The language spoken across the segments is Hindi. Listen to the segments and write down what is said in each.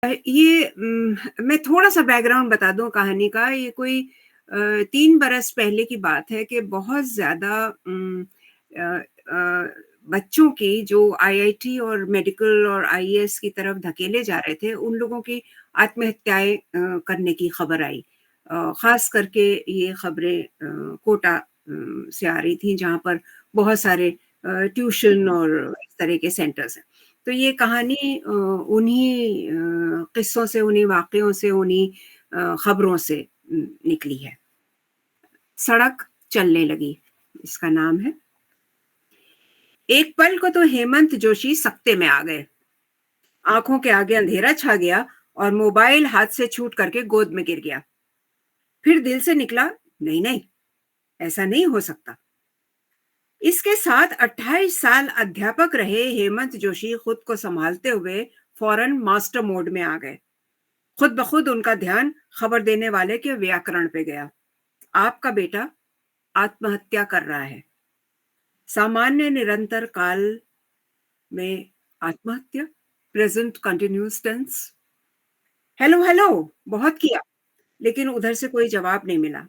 मैं थोड़ा-सा बैकग्राउंड बता दूँ कहानी का। ये कोई 3 बरस पहले की बात है कि बहुत ज़्यादा अ अ, बच्चों की जो आईआईटी और मेडिकल और आईएएस की तरफ धकेले जा रहे थे, उन लोगों की आत्महत्याएँ करने की खबर आई। ख़ास करके ये खबरें कोटा से आ रही थी, जहाँ पर बहुत सारे ट्यूशन और इस तरह के सेंटर्स हैं। तो ये कहानी उन्हीं किस्सों से, उन्हीं वाक़ियों से, उन्हीं खबरों से निकली है। सड़क चलने लगी, इसका नाम है। एक पल को तो हेमंत जोशी सकते में आ गए। आँखों के आगे अंधेरा छा गया और मोबाइल हाथ से छूट करके गोद में गिर गया। फिर दिल से निकला, नहीं, नहीं, ऐसा नहीं हो सकता। इसके साथ 28 साल अध्यापक रहे हेमंत जोशी खुद को सँभालते हुए फ़ौरन मास्टर मोड में आ गए। खुद ब खुद उनका ध्यान खबर देने वाले के व्याकरण पे गया। आपका बेटा आत्महत्या कर रहा है। सामान्य निरंतर काल में आत्महत्या, present continuous tense. Hello hello बहुत किया, लेकिन उधर से कोई जवाब नहीं मिला।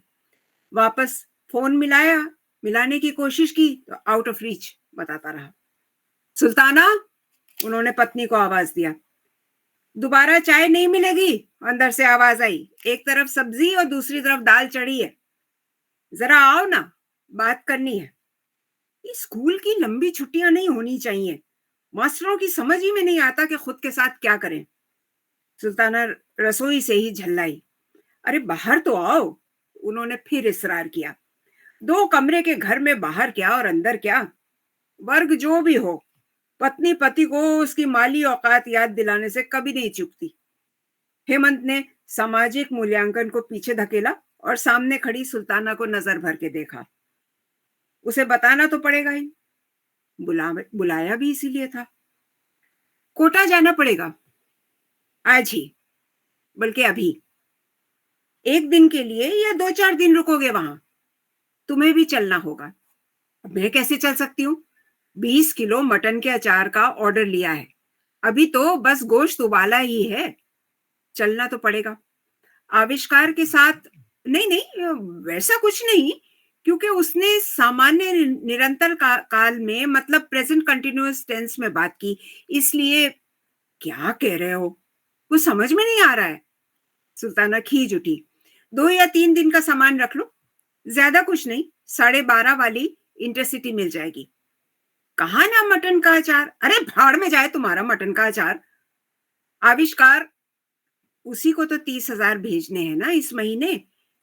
वापस फोन मिलाया, मिलाने की कोशिश की तो आउट ऑफ रीच बताता रहा। सुल्ताना, उन्होंने पत्नी को आवाज दिया। दोबारा चाय नहीं मिलेगी, अंदर से आवाज आई। एक तरफ सब्जी और दूसरी तरफ दाल चढ़ी है। जरा आओ ना, बात करनी है। ये स्कूल की लंबी छुट्टियां नहीं होनी चाहिए। मास्टरों की समझ ही में नहीं आता कि खुद के साथ क्या करें। सुल्ताना रसोई से ही झल्लाई। अरे बाहर तो आओ, उन्होंने फिर इसरार किया। 2 कमरे के घर में बाहर क्या और अंदर क्या, वर्ग जो भी हो, पत्नी पति को उसकी माली औकात याद दिलाने से कभी नहीं चूकती। हेमंत ने सामाजिक मूल्यांकन को पीछे धकेला और सामने खड़ी सुल्ताना को नजर भर के देखा। उसे बताना तो पड़ेगा ही, बुलाया भी इसीलिए था। कोटा जाना पड़ेगा, आज ही, बल्कि अभी। 1 दिन के लिए या 2-4 दिन रुकोगे वहां? तुम्हें भी चलना होगा। अब मैं कैसे चल सकती हूँ? 20 किलो मटन के अचार का ऑर्डर लिया है। अभी तो बस गोश्त उबाला ही है। चलना तो पड़ेगा। आविष्कार के साथ। नहीं, नहीं, वैसा कुछ नहीं, क्योंकि उसने सामान्य निरंतर काल में मतलब प्रेजेंट कंटिन्यूअस टेंस में बात की, इसलिए। क्या कह रहे हो? कुछ समझ में नहीं आ रहा है। सुल्ताना खींच उठी। 2 या 3 दिन का सामान रख लो। ज्यादा कुछ नहीं, 12:30 वाली इंटरसिटी मिल जाएगी। कहा ना मटन का अचार। अरे भाड़ में जाए तुम्हारा मटन का अचार। आविष्कार, उसी को तो 30,000 भेजने हैं ना इस महीने,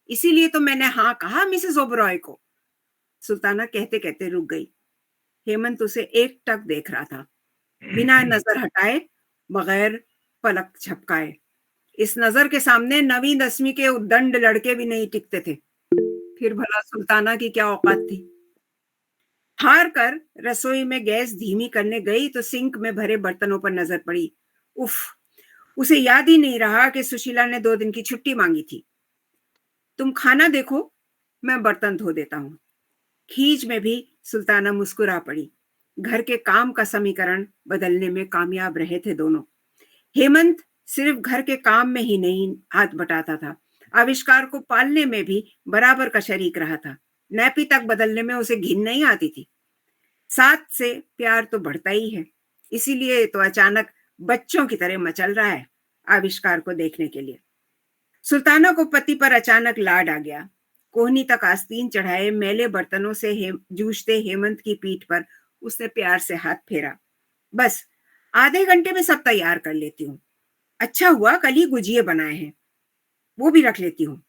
इसीलिए तो मैंने हाँ कहा मिसेस ओबरॉय को। सुल्ताना कहते कहते रुक गई। हेमंत उसे एकटक देख रहा था, बिना नजर हटाए, बगैर पलक झपकाए। इस नजर के सामने 9वीं 10वीं के उद्दंड लड़के भी नहीं टिकते थे। फिर भला सुल्ताना की क्या औकात थी। हार कर रसोई में गैस धीमी करने गई तो सिंक में भरे बर्तनों पर नजर पड़ी। उफ, उसे याद ही नहीं रहा कि सुशीला ने 2 दिन की छुट्टी मांगी थी। तुम खाना देखो, मैं बर्तन धो देता हूँ। खींच में भी सुल्ताना मुस्कुरा पड़ी। घर के काम का समीकरण बदलने में कामयाब रहे थे दोनों। हेमंत सिर्फ घर के काम में ही नहीं हाथ बटाता था, आविष्कार को पालने में भी बराबर का शरीक रहा था। नैपी तक बदलने में उसे घिन नहीं आती थी। साथ से प्यार तो बढ़ता ही है, इसीलिए तो अचानक बच्चों की तरह मचल रहा है आविष्कार को देखने के लिए। सुल्ताना को पति पर अचानक लाड आ गया। कोहनी तक आस्तीन चढ़ाए मैले बर्तनों से जूझते हेमंत की पीठ पर उसने प्यार से हाथ फेरा। बस, आधे घंटे में सब तैयार कर लेती हूँ। अच्छा हुआ कल ही गुजिये बनाए हैं, वो भी रख लेती हूँ।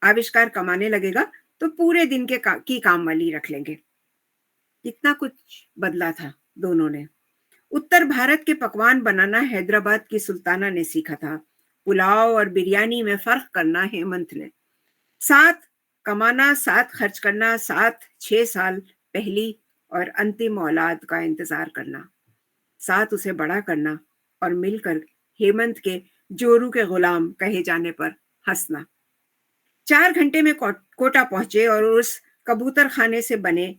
आविष्कार कमाने लगेगा तो पूरे दिन की काम वाली रख लेंगे। कितना कुछ बदला था दोनों ने। उत्तर भारत के पकवान बनाना हैदराबाद की सुल्ताना ने सीखा था। पुलाव और बिरयानी में फर्क करना हेमंत ने। साथ कमाना, साथ खर्च करना, साथ 6 साल पहली और अंतिम औलाद का इंतजार करना, साथ उसे बड़ा करना और मिलकर हेमंत के जोरू के गुलाम कहे जाने पर हंसना। 4 घंटे में कोटा पहुंचे और उस कबूतर खाने से बने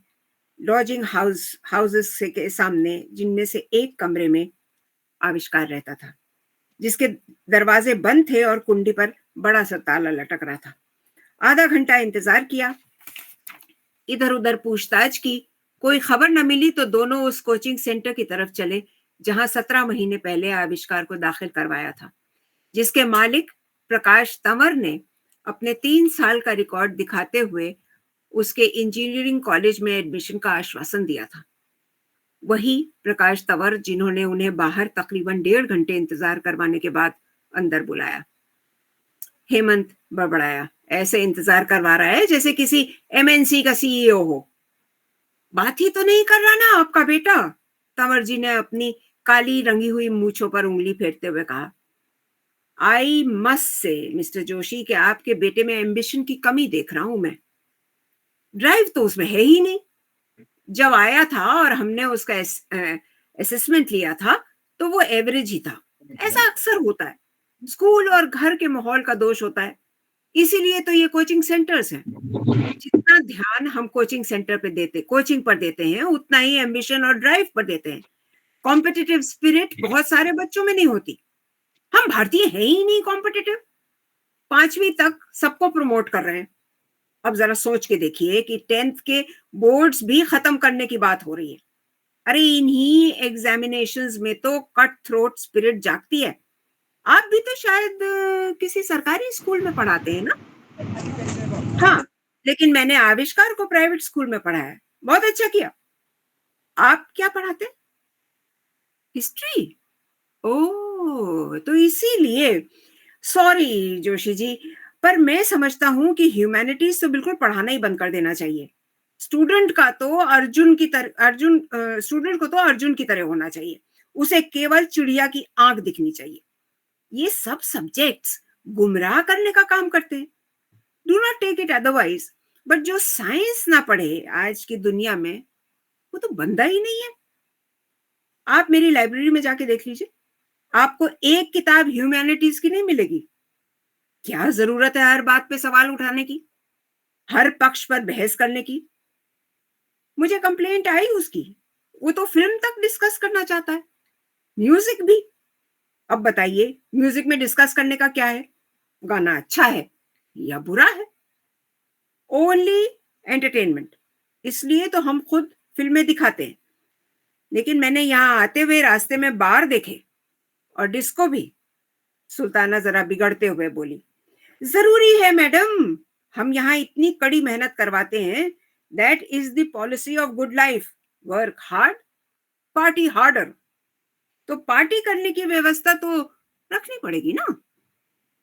लॉजिंग हाउसेस से के सामने, जिनमें से एक कमरे में आविष्कार रहता था। जिसके दरवाजे बंद थे और कुंडी पर बड़ा सा ताला लटक रहा था। आधा घंटा इंतजार किया, इधर-उधर पूछताछ की, कोई खबर न मिली तो दोनों उस कोचिंग सेंटर की तरफ चले, जहां 17 महीने पहले आविष्कार को दाखिल करवाया था, जिसके मालिक प्रकाश तंवर ने अपने 3 साल का रिकॉर्ड दिखाते हुए उसके इंजीनियरिंग कॉलेज में एडमिशन का आश्वासन दिया था। वही प्रकाश तंवर जिन्होंने उन्हें बाहर तकरीबन 1.5 घंटे इंतजार करवाने के बाद अंदर बुलाया। हेमंत बड़बड़ाया, ऐसे इंतजार करवा रहा है जैसे किसी एमएनसी का सीईओ हो। बात ही तो नहीं कर रहा ना आपका बेटा, तंवर जी ने अपनी काली रंगी हुई मूछों पर उंगली फेरते हुए कहा। I must say mister Joshi कि आपके बेटे में एम्बिशन की कमी देख रहा हूं मैं। ड्राइव तो उसमें है ही नहीं। जब आया था और हमने उसका असेसमेंट लिया था तो वो एवरेज ही था। ऐसा अक्सर होता है, स्कूल और घर के माहौल का दोष होता है। इसीलिए तो ये कोचिंग सेंटर्स हैं। जितना ध्यान हम कोचिंग पर देते हैं, उतना ही एम्बिशन और ड्राइव पर देते हैं। कॉम्पिटिटिव स्पिरिट बहुत सारे बच्चों में नहीं होती। हम भारतीय हैं ही नहीं कॉम्पिटिटिव। 5वीं तक सबको प्रमोट कर रहे हैं। अब जरा सोच के देखिए कि 10th के बोर्ड्स भी खत्म करने की बात हो रही है। अरे इन्हीं एग्जामिनेशंस में तो कट थ्रोट स्पिरिट जागती है। आप भी तो शायद किसी सरकारी स्कूल में पढ़ाते हैं ना? हाँ, लेकिन मैंने आविष्कार को प्राइवेट स्कूल में पढ़ाया है। बहुत अच्छा किया। आप क्या पढ़ाते हैं? हिस्ट्री? ओह! तो इसीलिए। सॉरी जोशी जी, पर मैं समझता हूँ कि ह्यूमैनिटीज़ तो बिल्कुल पढ़ाना ही बंद कर देना चाहिए। स्टूडेंट को तो अर्जुन की तरह होना चाहिए। उसे केवल चिड़िया की आँख दिखनी चाहिए। ये सब सब्जेक्ट्स गुमराह करने का काम करते हैं। Do not take it otherwise, but जो साइंस ना पढ़े आज की दुनिया में, वो तो बंदा ही नहीं है। आप मेरी लाइब्रेरी में जाके देख लीजिए, आपको एक किताब ह्यूमैनिटीज की नहीं मिलेगी। क्या जरूरत है हर बात पे सवाल उठाने की, हर पक्ष पर बहस करने की। मुझे कंप्लेंट आई उसकी, वो तो फिल्म तक डिस्कस करना चाहता है, म्यूजिक भी। अब बताइए, म्यूजिक में डिस्कस करने का क्या है? गाना अच्छा है या बुरा है? Only entertainment. इसलिए तो हम खुद फिल्में दिखाते हैं। लेकिन मैंने यहाँ आते हुए रास्ते में बार देखे और डिस्को भी। सुल्ताना जरा बिगड़ते हुए बोली, जरूरी है मैडम, हम यहाँ इतनी कड़ी मेहनत करवाते हैं। That is the policy of good life. Work hard, party harder. तो पार्टी करने की व्यवस्था तो रखनी पड़ेगी ना।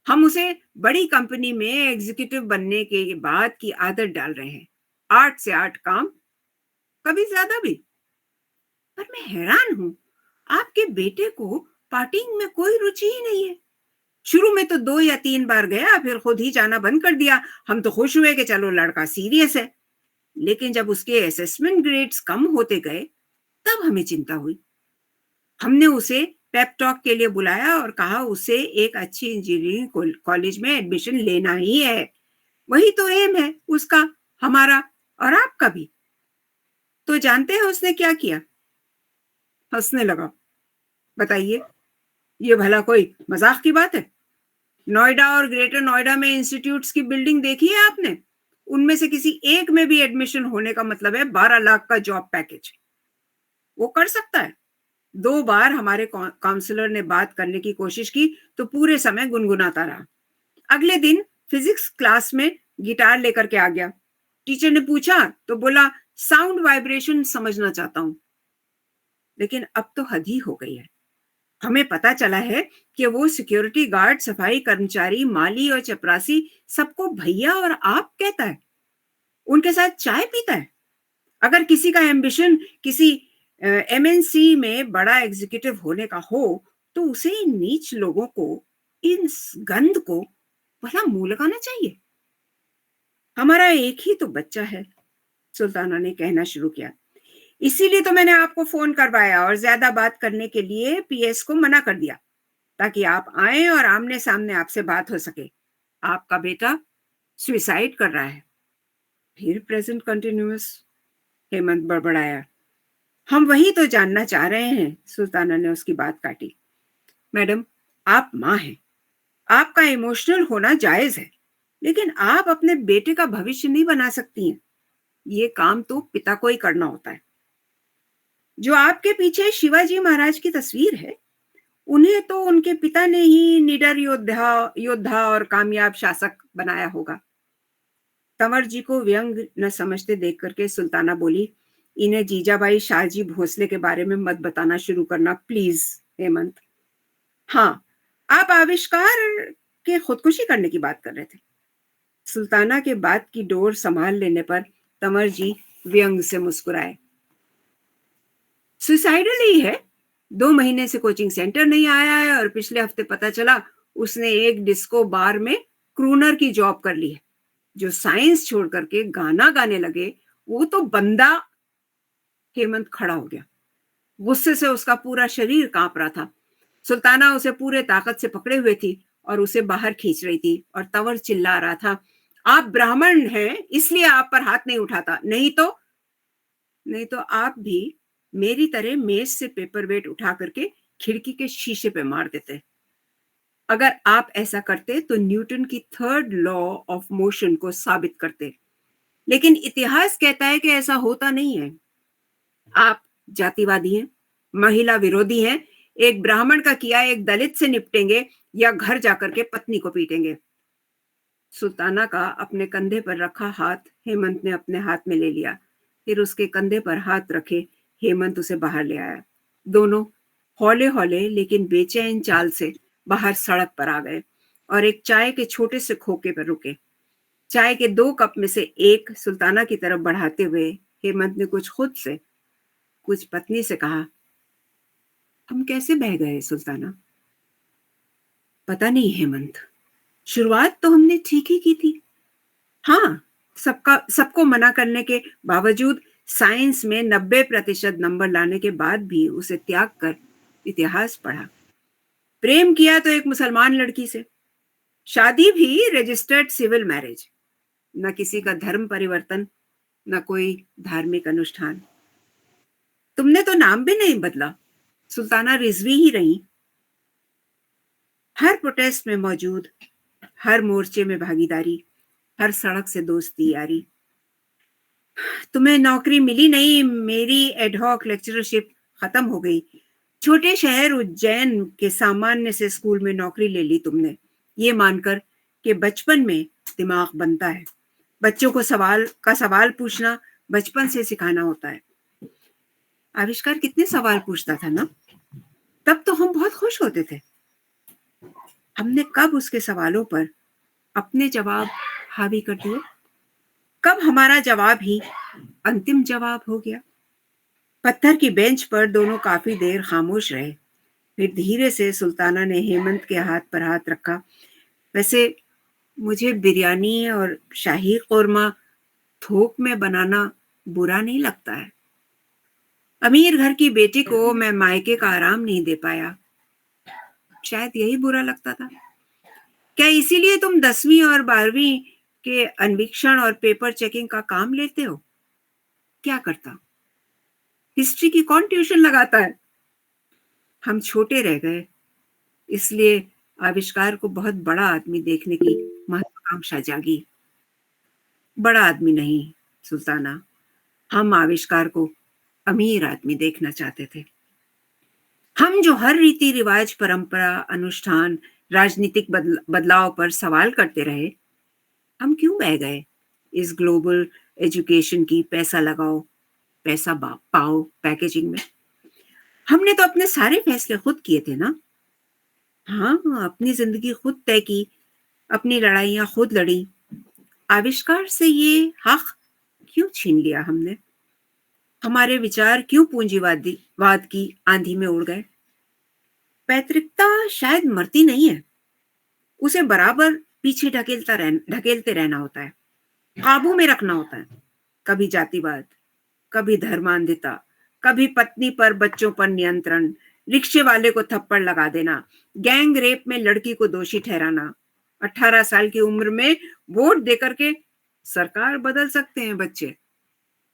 हम उसे बड़ी कंपनी में एग्जीक्यूटिव बनने के बाद की आदत डाल रहे हैं। 8 से 8 काम, कभी ज्यादा भी। पर मैं हैरान हूं, आपके बेटे को पार्टिंग में कोई रुचि ही नहीं है। शुरू में तो 2 या 3 बार गया, फिर खुद ही जाना बंद कर दिया। हम तो खुश हुए कि चलो लड़का सीरियस है। लेकिन जब उसके असेसमेंट ग्रेड्स कम होते गए, तब हमें चिंता हुई। हमने उसे पेप टॉक के लिए बुलाया और कहा उसे एक अच्छी इंजीनियरिंग कॉलेज में एडमिशन लेना ही है। वही तो एम है उसका, हमारा और आपका भी। तो जानते हैं उसने क्या किया? हंसने लगा। बताइए, ये भला कोई मजाक की बात है? नोएडा और ग्रेटर नोएडा में इंस्टीट्यूट्स की बिल्डिंग देखी है आपने? उनमें से किसी एक में भी एडमिशन होने का मतलब है 12 लाख का जॉब पैकेज। वो कर सकता है। 2 बार हमारे काउंसलर ने बात करने की कोशिश की तो पूरे समय गुनगुनाता रहा। अगले दिन फिजिक्स क्लास में गिटार लेकर के आ गया। टीचर ने पूछा तो बोला, साउंड वाइब्रेशन समझना चाहता हूं। लेकिन अब तो हद ही हो गई है। हमें पता चला है कि वो सिक्योरिटी गार्ड, सफाई कर्मचारी, माली और चपरासी सबको भैया और आप कहता है। उनके साथ चाय पीता है। अगर किसी का एम्बिशन किसी एमएनसी में बड़ा एग्जीक्यूटिव होने का हो, तो उसे इन नीच लोगों को, इन गंध को भला मुंह लगाना चाहिए। हमारा एक ही तो बच्चा है, सुल्ताना ने कहना शुरू किया। इसीलिए तो मैंने आपको फोन करवाया और ज्यादा बात करने के लिए पीएस को मना कर दिया, ताकि आप आए और आमने सामने आपसे बात हो सके। आपका बेटा सुसाइड कर रहा है। फिर प्रेजेंट कंटिन्यूअस, हेमंत बड़बड़ाया। हम वही तो जानना चाह रहे हैं, सुल्ताना ने उसकी बात काटी। मैडम, आप माँ हैं, आपका इमोशनल होना जायज़ है, लेकिन आप अपने बेटे का भविष्य नहीं बना सकती हैं। ये काम तो पिता को ही करना होता है। जो आपके पीछे शिवाजी महाराज की तस्वीर है, उन्हें तो उनके पिता ने ही निडर योद्धा योद्धा और कामयाब शासक बनाया होगा। तंवर जी को व्यंग न समझते देख करके सुल्ताना बोली, इन्हें जीजाबाई शाहजी भोसले के बारे में मत बताना शुरू करना प्लीज हेमंत। हाँ, आप आविष्कार के खुदकुशी करने की बात कर रहे थे। सुल्ताना के बात की डोर संभाल लेने पर तंवर जी व्यंग से मुस्कुराए। सुसाइडल ही है। 2 महीने से कोचिंग सेंटर नहीं आया है और पिछले हफ्ते पता चला उसने एक डिस्को बार में क्रूनर की जॉब कर ली है। जो साइंस छोड़ करके गाना गाने लगे, वो तो बंदा। हेमंत खड़ा हो गया। गुस्से से उसका पूरा शरीर कांप रहा था। सुल्ताना उसे पूरे ताकत से पकड़े हुए थी और उसे बाहर खींच रही थी और तंवर चिल्ला रहा था, आप ब्राह्मण हैं इसलिए आप पर हाथ नहीं उठाता, नहीं तो आप भी मेरी तरह मेज से पेपर वेट उठा करके खिड़की के शीशे पे मार देते। अगर आप ऐसा करते तो न्यूटन की थर्ड लॉ ऑफ मोशन को साबित करते। लेकिन इतिहास कहता है कि ऐसा होता नहीं है। आप जातिवादी हैं, महिला विरोधी हैं, एक ब्राह्मण का किया एक दलित से निपटेंगे या घर जाकर के पत्नी को पीटेंगे। सुल्ताना का अपने कंधे पर रखा हाथ हेमंत ने अपने हाथ में ले लिया। फिर उसके कंधे पर हाथ रखे हेमंत उसे बाहर ले आया। दोनों हौले हौले लेकिन बेचैन चाल से बाहर सड़क पर आ गए और एक चाय के छोटे से खोखे पर रुके। चाय के 2 कप में से एक सुल्ताना की तरफ बढ़ाते हुए हेमंत ने कुछ खुद से, कुछ पत्नी से कहा, हम कैसे बह गए सुल्ताना? पता नहीं हेमंत, शुरुआत तो हमने ठीक ही की थी। हाँ, सबको मना करने के बावजूद साइंस में 90% नंबर लाने के बाद भी उसे त्याग कर इतिहास पढ़ा। प्रेम किया तो एक मुसलमान लड़की से, शादी भी रजिस्टर्ड सिविल मैरिज। न किसी का धर्म परिवर्तन, न कोई धार्मिक अनुष्ठान। तुमने तो नाम भी नहीं बदला, सुल्ताना रिजवी ही रही। हर प्रोटेस्ट में मौजूद, हर मोर्चे में भागीदारी, हर सड़क से दोस्ती यारी। तुम्हें नौकरी मिली नहीं, मेरी एडहॉक लेक्चरशिप खत्म हो गई। छोटे शहर उज्जैन के सामान्य से स्कूल में नौकरी ले ली तुमने, ये मानकर कि बचपन में दिमाग बनता है। बच्चों को सवाल पूछना बचपन से सिखाना होता है। आविष्कार कितने सवाल पूछता था ना, तब तो हम बहुत खुश होते थे। हमने कब उसके सवालों पर अपने जवाब हावी कर दिए? कब हमारा जवाब ही अंतिम जवाब हो गया? पत्थर की बेंच पर दोनों काफी देर खामोश रहे। फिर धीरे से सुल्ताना ने हेमंत के हाथ पर हाथ रखा। वैसे मुझे बिरयानी और शाही कोरमा थोक में बनाना बुरा नहीं लगता है। अमीर घर की बेटी को मैं मायके का आराम नहीं दे पाया, शायद यही बुरा लगता था। क्या इसीलिए तुम 10वीं और 12वीं के अन्वीक्षण और पेपर चेकिंग का काम लेते हो? क्या करता? हिस्ट्री की कौन ट्यूशन लगाता है? हम छोटे रह गए, इसलिए आविष्कार को बहुत बड़ा आदमी देखने की महत्वाकांक्षा जागी। बड़ा आदमी नहीं सुल्ताना, हम आविष्कार को अमीर आदमी देखना चाहते थे। हम जो हर रीति रिवाज, परंपरा, अनुष्ठान, राजनीतिक बदलाव पर सवाल करते रहे, हम क्यों बह गए इस ग्लोबल एजुकेशन की पैसा लगाओ पैसा पाओ पैकेजिंग में? हमने तो अपने सारे फैसले खुद किए थे ना। हाँ, अपनी जिंदगी खुद तय की, अपनी लड़ाइयां खुद लड़ी। आविष्कार से ये हक क्यों छीन लिया हमने? हमारे विचार क्यों पूंजीवाद की आंधी में उड़ गए? पैतृकता शायद मरती नहीं है, उसे बराबर पीछे ढकेलते रहना होता है, काबू में रखना होता है। कभी जातिवाद, कभी धर्मांधता, कभी पत्नी पर बच्चों पर नियंत्रण, रिक्शे वाले को थप्पड़ लगा देना, गैंग रेप में लड़की को दोषी ठहराना। 18 साल की उम्र में वोट देकर के सरकार बदल सकते हैं बच्चे,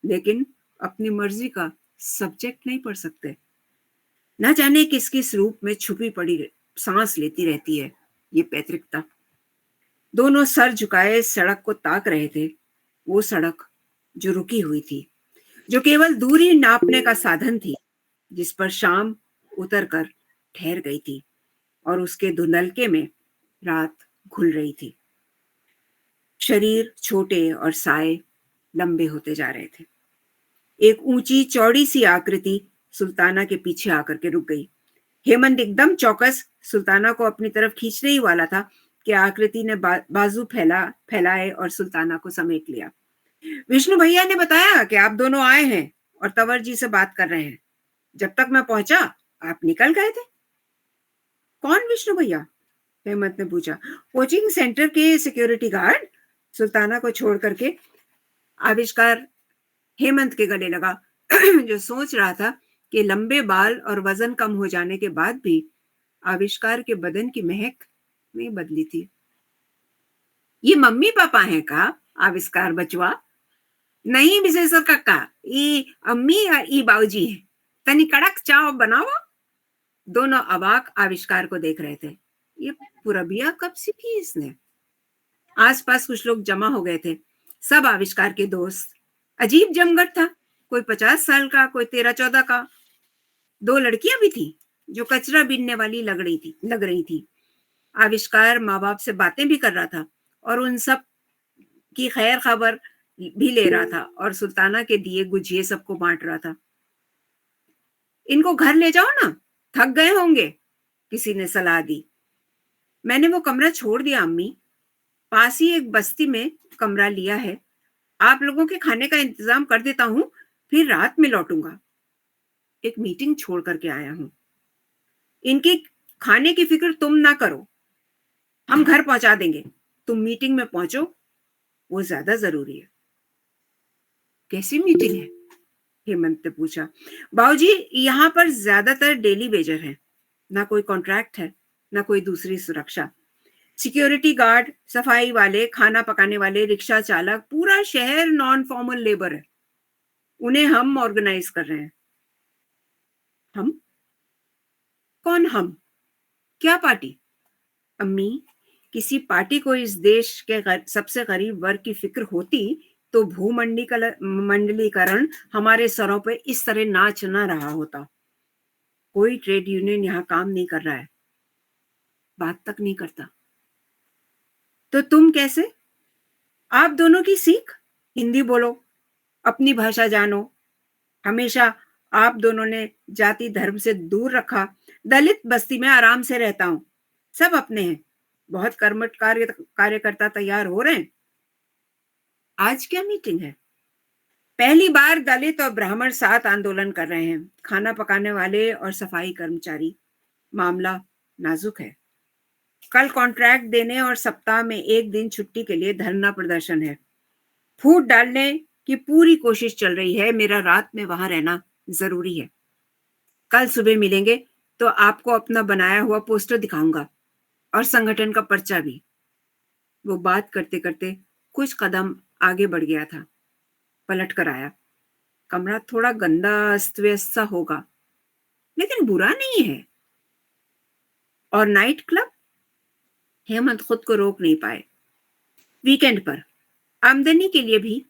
लेकिन अपनी मर्जी का सब्जेक्ट नहीं पढ़ सकते। ना जाने किस किस रूप में छुपी पड़ी सांस लेती रहती है ये पैतृकता। दोनों सर झुकाए सड़क को ताक रहे थे, वो सड़क जो रुकी हुई थी, जो केवल दूरी नापने का साधन थी, जिस पर शाम उतर कर ठहर गई थी और उसके धुंधलके में रात घुल रही थी। शरीर छोटे और साए लंबे होते जा रहे थे। एक ऊंची चौड़ी सी आकृति सुल्ताना के पीछे आकर के रुक गई। हेमंत एकदम चौकस सुल्ताना को अपनी तरफ खींचने ही वाला था कि आकृति ने बाजू फैलाए और सुल्ताना को समेट लिया। विष्णु भैया ने बताया कि आप दोनों आए हैं और तंवर जी से बात कर रहे हैं। जब तक मैं पहुंचा आप निकल गए थे। कौन विष्णु भैया? हेमंत ने पूछा। कोचिंग सेंटर के सिक्योरिटी गार्ड। सुल्ताना को छोड़ करके आविष्कार हेमंत के गले लगा जो सोच रहा था कि लंबे बाल और वजन कम हो जाने के बाद भी आविष्कार के बदन की महक नहीं बदली थी। ये मम्मी पापा हैं का आविष्कार बचवा? नहीं विशेषर काका, ये अम्मी या ये बाबूजी है। तनी कड़क चाव बनाओ। दोनों अवाक आविष्कार को देख रहे थे। ये पुरबिया कब सीखी इसने? आसपास कुछ लोग जमा हो गए थे, सब आविष्कार के दोस्त। अजीब जमघट था, कोई 50 साल का, कोई 13-14 का। 2 लड़कियां भी थी जो कचरा बीनने वाली लग रही थी। आविष्कार माँ बाप से बातें भी कर रहा था और उन सब की खैर खबर भी ले रहा था और सुल्ताना के दिए गुजिये सबको बांट रहा था। इनको घर ले जाओ ना, थक गए होंगे, किसी ने सलाह दी। मैंने वो कमरा छोड़ दिया अम्मी, पास ही एक बस्ती में कमरा लिया है। आप लोगों के खाने का इंतजाम कर देता हूं, फिर रात में लौटूंगा। एक मीटिंग छोड़ करके आया हूं। इनके खाने की फिक्र तुम ना करो, हम घर पहुंचा देंगे। तुम मीटिंग में पहुंचो, वो ज्यादा जरूरी है। कैसी मीटिंग है? हेमंत ने पूछा। बाबूजी, यहाँ पर ज्यादातर डेली वेजर है, ना कोई कॉन्ट्रैक्ट है, ना कोई दूसरी सुरक्षा। सिक्योरिटी गार्ड, सफाई वाले, खाना पकाने वाले, रिक्शा चालक, पूरा शहर नॉन फॉर्मल लेबर है। उन्हें हम ऑर्गेनाइज कर रहे हैं। हम? कौन हम? क्या पार्टी? अम्मी, किसी पार्टी को इस देश के सबसे गरीब वर्ग की फिक्र होती तो भूमंडलीकरण हमारे सरों पे इस तरह नाच ना रहा होता। कोई ट्रेड यूनियन यहाँ काम नहीं कर रहा है, बात तक नहीं करता। तो तुम कैसे? आप दोनों की सीख, हिंदी बोलो, अपनी भाषा जानो। हमेशा आप दोनों ने जाति धर्म से दूर रखा। दलित बस्ती में आराम से रहता हूं, सब अपने हैं। बहुत कर्मठ कार्यकर्ता तैयार हो रहे हैं। आज क्या मीटिंग है? पहली बार दलित और ब्राह्मण साथ आंदोलन कर रहे हैं, खाना पकाने वाले और सफाई कर्मचारी। मामला नाजुक है। कल कॉन्ट्रैक्ट देने और सप्ताह में 1 दिन छुट्टी के लिए धरना प्रदर्शन है। फूट डालने की पूरी कोशिश चल रही है। मेरा रात में वहां रहना जरूरी है। कल सुबह मिलेंगे तो आपको अपना बनाया हुआ पोस्टर दिखाऊंगा और संगठन का पर्चा भी। वो बात करते करते कुछ कदम आगे बढ़ गया था, पलट कर आया। कमरा थोड़ा गंदा अस्त व्यस्त सा होगा, लेकिन बुरा नहीं है। और नाइट क्लब? हेमंत खुद को रोक नहीं पाए। वीकेंड पर, आमदनी के लिए भी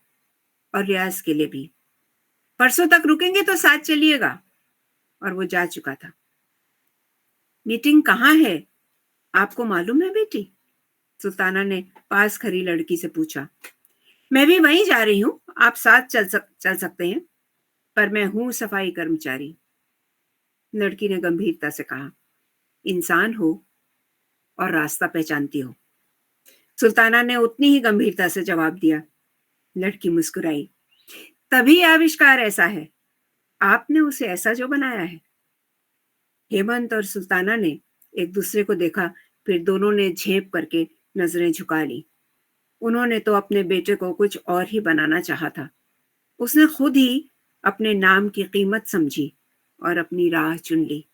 और रियाज के लिए भी। परसों तक रुकेंगे तो साथ चलिएगा। और वो जा चुका था। मीटिंग कहाँ है, आपको मालूम है बेटी? सुल्ताना ने पास खड़ी लड़की से पूछा। मैं भी वहीं जा रही हूँ, आप साथ चल सकते हैं, पर मैं हूं सफाई कर्मचारी। लड़की ने गंभीरता से कहा। इंसान हो और रास्ता पहचानती हो। सुल्ताना ने उतनी ही गंभीरता से जवाब दिया। लड़की मुस्कुराई। तभी आविष्कार ऐसा है, आपने उसे ऐसा जो बनाया है। हेमंत और सुल्ताना ने एक दूसरे को देखा, फिर दोनों ने झेप करके नजरें झुका ली। उन्होंने तो अपने बेटे को कुछ और ही बनाना चाहा था। उसने खुद ही अपने नाम की कीमत समझी और अपनी राह चुन ली।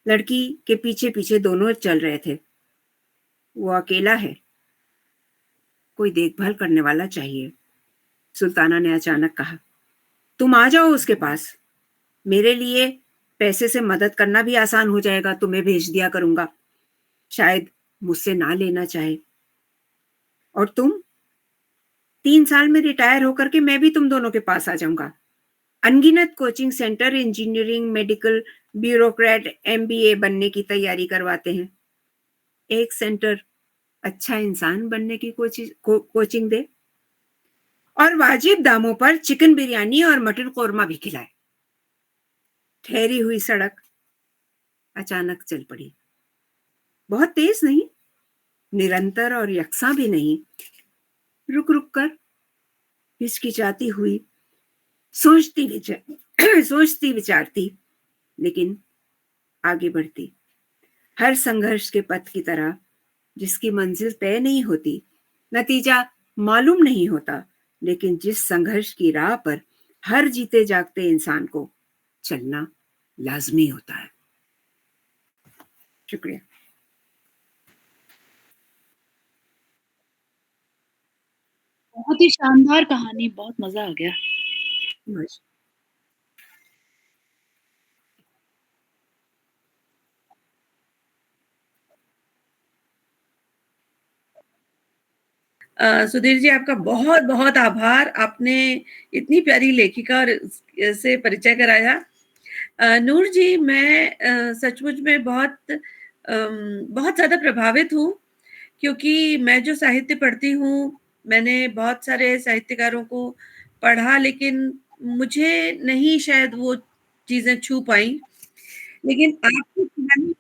लड़की के पीछे पीछे दोनों चल रहे थे। वो अकेला है, कोई देखभाल करने वाला चाहिए। सुल्ताना ने अचानक कहा। तुम आ जाओ उसके पास, मेरे लिए पैसे से मदद करना भी आसान हो जाएगा, तुम्हें भेज दिया करूँगा। शायद मुझसे ना लेना चाहे। और तुम? 3 साल में रिटायर होकर के मैं भी तुम दोनों के पास आ जाऊँगा। अनगिनत coaching centre engineering, medical, bureaucrat, MBA बनने की तैयारी करवाते हैं। एक सेंटर अच्छा इंसान बनने की कोचिंग दे और वाजिब दामों पर चिकन बिरयानी और मटन कोरमा भी खिलाए। ठहरी हुई सड़क अचानक चल पड़ी। बहुत तेज नहीं, निरंतर और यकसा भी नहीं, रुक रुक कर, हिचकिचाती हुई, सोचती विचार सोचती विचारती, लेकिन आगे बढ़ती। हर संघर्ष के पथ की तरह, जिसकी मंजिल तय नहीं होती, नतीजा मालूम नहीं होता, लेकिन जिस संघर्ष की राह पर हर जीते जागते इंसान को चलना लाजमी होता है। शुक्रिया। बहुत ही शानदार कहानी, बहुत मजा आ गया। बस। सुधीर जी, आपका बहुत-बहुत आभार। आपने इतनी प्यारी लेखिका और से परिचय कराया। नूर जी, मैं सचमुच में बहुत ज़्यादा प्रभावित हूँ, क्योंकि मैं जो साहित्य पढ़ती हूँ, मैंने बहुत सारे साहित्यकारों को पढ़ा, लेकिन मुझे नहीं शायद वो चीज़ें छू पाईं। लेकिन आपकी कहानी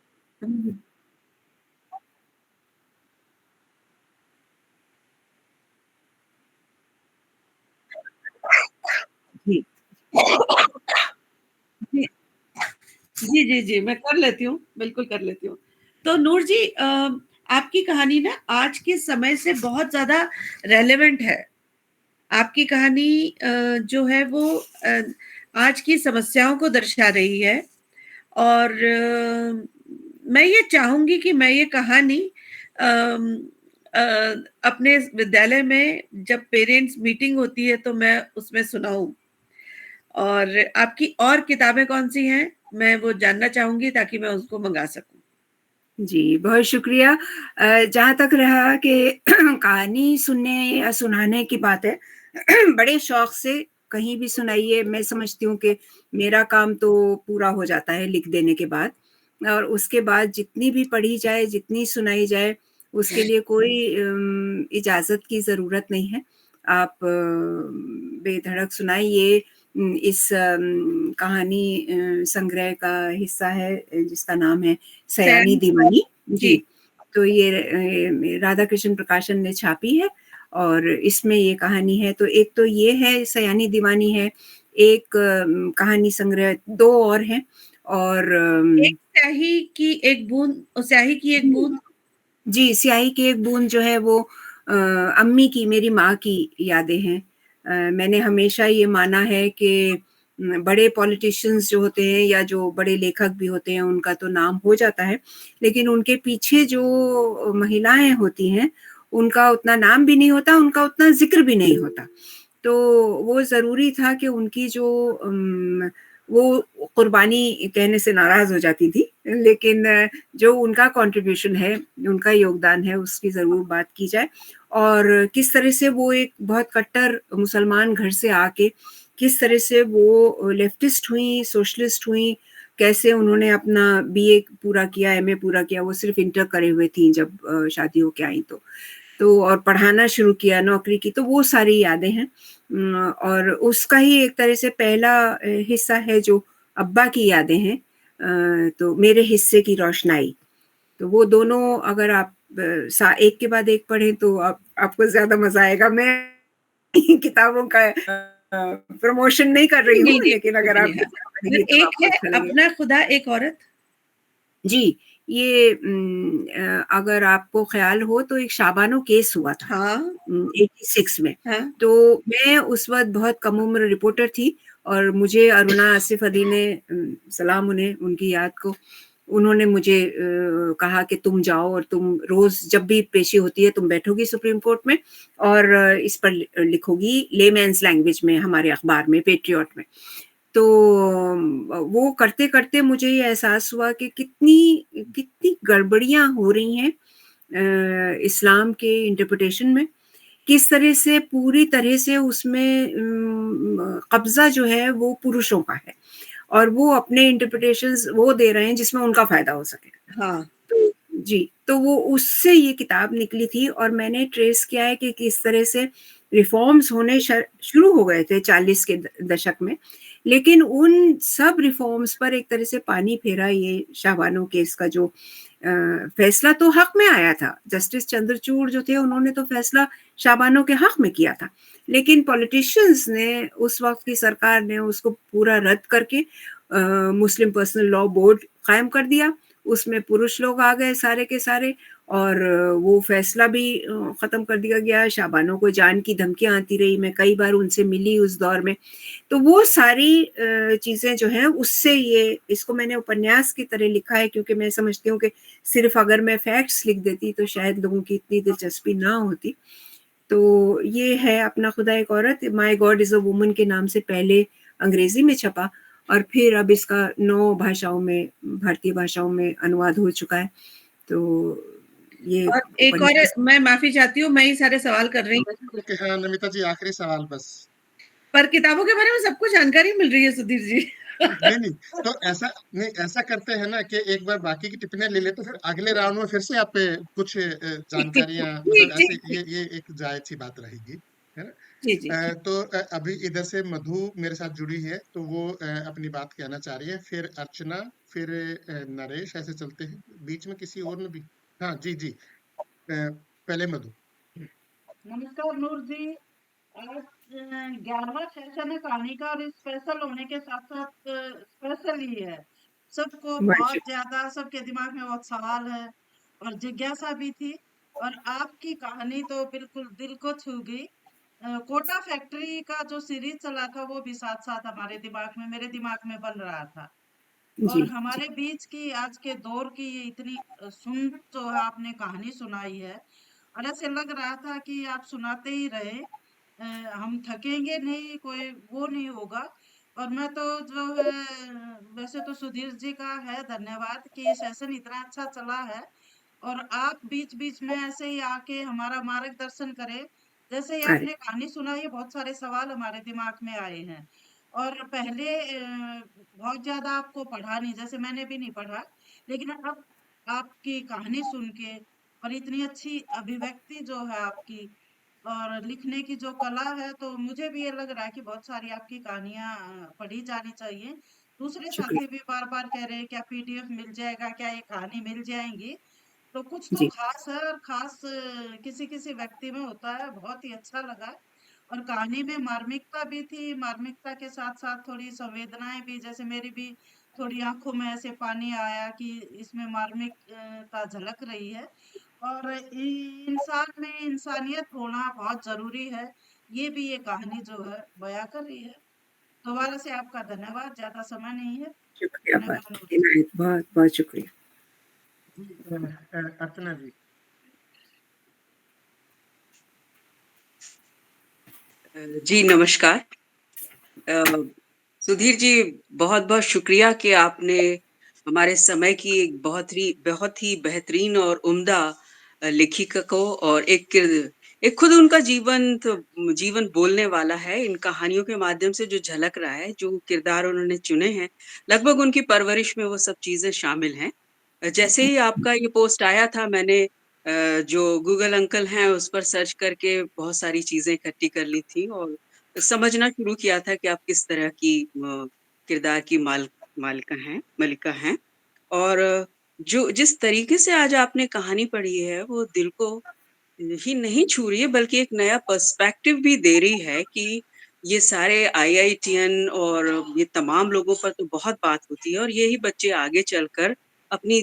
जी। जी। जी, जी, जी, मैं कर लेती हूँ, बिल्कुल कर लेती हूँ। तो नूर जी, आपकी कहानी ना आज के समय से बहुत ज़्यादा रेलेवेंट है। आपकी कहानी जो है वो आज की समस्याओं को दर्शा रही है और मैं ये चाहूँगी कि मैं ये कहानी अम, अ, अपने विद्यालय में जब पेरेंट्स मीटिंग होती है, तो मैं उसमें सुनाऊँ। और आपकी और किताबें कौन-सी हैं? मैं वो जानना चाहूँगी ताकि मैं उसको मँगा सकूँ। जी, बहुत शुक्रिया। जहाँ तक रहा कि कहानी सुनने या सुनाने की बात है, बड़े शौक से कहीं भी सुनाइए। मैं समझती हूँ कि मेरा काम तो पूरा हो जाता है लिख देने के बाद, और उसके बाद जितनी भी पढ़ी जाए, जितनी सुनाई जाए, उसके लिए कोई इजाज़त की ज़रूरत नहीं है। आप बेधड़क सुनाइए। इस कहानी संग्रह का हिस्सा है, जिसका नाम है सयानी सयानी दीवानी। जी। जी, तो ये राधा कृष्ण प्रकाशन ने छापी है और इसमें ये कहानी है। तो एक तो ये है, सयानी दीवानी है, एक कहानी संग्रह 2 और हैं और एक स्याही की एक जी, बूँद। जी, स्याही की एक बूँद जो है वो अम्मी की, मेरी माँ की यादें हैं। मैंने हमेशा ये माना है कि बड़े पॉलिटिशियंस जो होते हैं या जो बड़े लेखक भी होते हैं, उनका तो नाम हो जाता है, लेकिन उनके पीछे जो महिलाएँ होती हैं, उनका उतना नाम भी नहीं होता, उनका उतना ज़िक्र भी नहीं होता। तो वो ज़रूरी था कि उनकी जो वो कुर्बानी कहने से नाराज़ हो जाती थी, लेकिन जो उनका कॉन्ट्रिब्यूशन है, उनका योगदान है, उसकी ज़रूर बात की जाए। और किस तरह से वो एक बहुत कट्टर मुसलमान घर से आके, किस तरह से वो लेफ्टिस्ट हुईं, सोशलिस्ट हुईं, कैसे उन्होंने अपना बीए पूरा किया, एमए पूरा किया, वो सिर्फ़ इंटर करे हुए थीं जब शादी होके आईं तो। और पढ़ाना शुरू किया, नौकरी की, तो वो सारी यादें हैं। और उसका ही एक तरह से पहला हिस्सा है जो अब्बा की यादें हैं। तो मेरे हिस्से की रोशनाई। तो वो दोनों अगर आप एक के बाद एक पढ़ें तो आपको ज़्यादा मज़ा आएगा। मैं किताबों का प्रमोशन नहीं कर रही जी, हूँ, जी, लेकिन बिल्कुल अगर भी आप नहीं है। किताब पढ़ेंगी फिर तो एक आपको है अच्छा लगेगा। अपना खुदा एक औरत। जी, ये अगर आपको ख़्याल हो तो एक शाबानो केस हुआ था हाँ, 86 में। हाँ। तो मैं उस वक़्त बहुत कम उम्र रिपोर्टर थी और मुझे अरुणा आसिफ़ अली ने सलाम उन्हें, उनकी याद को, उन्होंने मुझे कहा कि तुम जाओ और तुम रोज़ जब भी पेशी होती है तुम बैठोगी सुप्रीम कोर्ट में और इस पर लिखोगी लेमैन्स लैंग्वेज में हमारे अखबार में, पैट्रियट में। तो वो करते-करते मुझे ये एहसास हुआ कि कितनी कितनी गड़बड़ियाँ हो रही हैं इस्लाम के इंटरप्रिटेशन में। किस तरह से पूरी तरह से उसमें कब्ज़ा जो है वो पुरुषों का है और वो अपने इंटरप्रिटेशंस वो दे रहे हैं जिसमें उनका फ़ायदा हो सके। हाँ। तो जी, तो वो उससे ये किताब निकली थी और मैंने ट्रेस किया है कि किस तरह से रिफ़ॉर्म्स होने शुरू हो गए थे 40 के दशक में। लेकिन उन सब रिफ़ॉर्म्स पर एक तरह से पानी फेरा ये शाहबानो केस का जो फैसला तो हक़ में आया था। जस्टिस चंद्रचूड़ जो थे उन्होंने तो फैसला शाहबानो के हक़ में किया था। लेकिन पॉलिटिशियंस ने उस वक़्त की सरकार ने उसको पूरा रद्द करके मुस्लिम पर्सनल लॉ बोर्ड कायम कर दिया। उसमें पुरुष लोग आ गए सारे के सारे और वो फैसला भी ख़त्म कर दिया गया। शाहबानो को जान की धमकियाँ आती रही, मैं कई बार उनसे मिली उस दौर में। तो वो सारी चीज़ें जो हैं उससे ये इसको मैंने उपन्यास की तरह लिखा है क्योंकि मैं समझती हूँ कि सिर्फ़ अगर मैं फैक्ट्स लिख देती तो शायद लोगों की इतनी दिलचस्पी ना होती। तो ये है अपना खुदा एक औरत, my God is a woman के नाम से पहले अंग्रेज़ी में छपा और फिर अब इसका 9 भाषाओं में भारतीय भाषाओं में अनुवाद हो चुका है। तो ये और एक और उपन्यास मैं माफ़ी चाहती हूँ, मैं ही सारे सवाल कर रही हूँ। ओके, हाँ, नमिता जी आखिरी सवाल बस। पर किताबों के बारे में सबको जानकारी मिल रही है सुधीर जी। नहीं, नहीं, तो ऐसा करते हैं ना कि एक बार बाकी की टिप्पणियाँ ले लेते, फिर अगले राउंड में फिर से आप पे कुछ जानकारियाँ मतलब ठीक, ऐसे ठीक, ठीक। ये एक जायज़-सी बात रहेगी, है ना? जी, जी, ठीक। तो अभी इधर से मधु मेरे साथ जुड़ी है, तो वो अपनी बात कहना चाह रही है, फिर अर्चना, फिर नरेश, ऐसे चलते हैं। बीच में किसी और ने भी हाँ, जी, जी। पहले मधु। नमस्कार नूर जी। आज 11वां सेशन है कहानी का और स्पेशल होने के साथ साथ स्पेशल ही है। सबको बहुत वाक़ई ज्यादा सबके दिमाग में बहुत सवाल है और जिज्ञासा भी थी और आपकी कहानी तो बिल्कुल दिल को छू गई। कोटा फैक्ट्री का जो सीरीज चला था वो भी साथ साथ हमारे दिमाग में मेरे दिमाग में बन रहा था जी, और जी, हमारे बीच की आज के दौर की ये इतनी जो है आपने कहानी सुनाई है और ऐसे लग रहा था कि आप सुनाते ही रहे। हम थकेंगे नहीं, कोई वो नहीं होगा। और मैं तो जो है वैसे तो सुधीर जी का है धन्यवाद कि ये सेशन इतना अच्छा चला है और आप बीच-बीच में ऐसे ही आके हमारा मार्गदर्शन करें। जैसे ही करेक्ट, आपने कहानी सुनाई, बहुत सारे सवाल हमारे दिमाग में आए हैं और पहले बहुत ज़्यादा आपको पढ़ा नहीं, जैसे मैंने भी नहीं पढ़ा, लेकिन अब आपकी कहानी सुन के और इतनी अच्छी अभिव्यक्ति जो है आपकी और लिखने की जो कला है, तो मुझे भी ये लग रहा है कि बहुत सारी आपकी कहानियाँ पढ़ी जानी चाहिए। दूसरे साथी शुक्रिया। भी बार-बार कह रहे हैं, क्या पीडीएफ मिल जाएगा? क्या ये कहानी मिल जाएँगी? तो कुछ तो जी, खास है और खास किसी-किसी व्यक्ति में होता है, बहुत ही अच्छा लगा। और कहानी में मार्मिकता भी थी, मार्मिकता के साथ-साथ थोड़ी संवेदनाएँ भी, जैसे मेरी भी थोड़ी आँखों में ऐसे पानी आया कि इसमें मार्मिक ता झलक रही है और इंसान में इंसानियत होना बहुत ज़रूरी है, ये भी ये कहानी जो है बयाँ कर रही है। दोबारा से आपका धन्यवाद, ज़्यादा समय नहीं है। शुक्रिया धन्यवाद बहुत, नूर जी। इनायत बहुत-बहुत शुक्रिया। जी, अर्चना जी। जी नमस्कार। अ, सुधीर जी बहुत-बहुत शुक्रिया कि आपने हमारे समय की एक बहुत ही बेहतरीन और उम्दा लेखिका को और एक खुद उनका जीवन बोलने वाला है। इन कहानियों के माध्यम से जो झलक रहा है, जो किरदार उन्होंने चुने हैं, लगभग उनकी परवरिश में वो सब चीज़ें शामिल हैं। जैसे ही आपका ये पोस्ट आया था मैंने जो गूगल अंकल हैं उस पर सर्च करके बहुत सारी चीज़ें इकट्ठी कर ली थी और समझना शुरू किया था कि आप किस तरह की किरदार की मलिका हैं और जो जिस तरीके से आज आपने कहानी पढ़ी है वो दिल को ही नहीं छू रही है बल्कि एक नया पर्सपेक्टिव भी दे रही है कि ये सारे आईआईटीएन और ये तमाम लोगों पर तो बहुत बात होती है और यही बच्चे आगे चलकर अपनी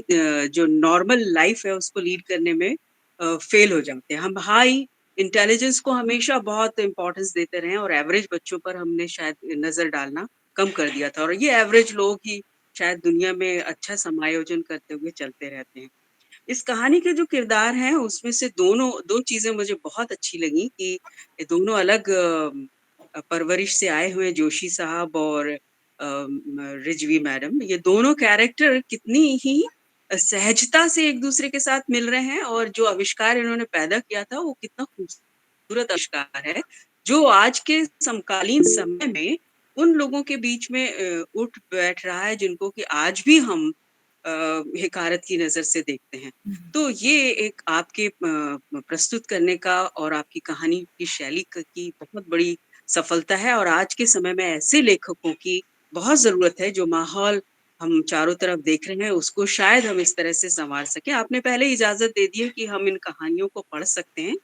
जो नॉर्मल लाइफ है उसको लीड करने में फेल हो जाते हैं। हम हाई इंटेलिजेंस को हमेशा बहुत इम्पोर्टेंस देते रहे हैं और एवरेज बच्चों पर हमने शायद नज़र डालना कम कर दिया था और ये एवरेज लोग ही शायद दुनिया में अच्छा समायोजन करते हुए चलते रहते हैं। इस कहानी के जो किरदार हैं उसमें से 2 चीज़ें मुझे बहुत अच्छी लगी कि ये दोनों अलग परवरिश से आए हुए जोशी साहब और रिजवी मैडम, ये दोनों कैरेक्टर कितनी ही सहजता से एक दूसरे के साथ मिल रहे हैं, और जो आविष्कार इन्होंने पैदा किया था वो कितना खूबसूरत आविष्कार है, जो आज के समकालीन समय में उन लोगों के बीच में उठ बैठ रहा है जिनको कि आज भी हम हिकारत की नजर से देखते हैं। तो ये एक आपके प्रस्तुत करने का और आपकी कहानी की शैली की बहुत बड़ी सफलता है, और आज के समय में ऐसे लेखकों की बहुत जरूरत है जो माहौल हम चारों तरफ देख रहे हैं उसको शायद हम इस तरह से संवार सके। आपने पहले इजाजत दे दी है कि हम इन कहानियों को पढ़ सकते हैं,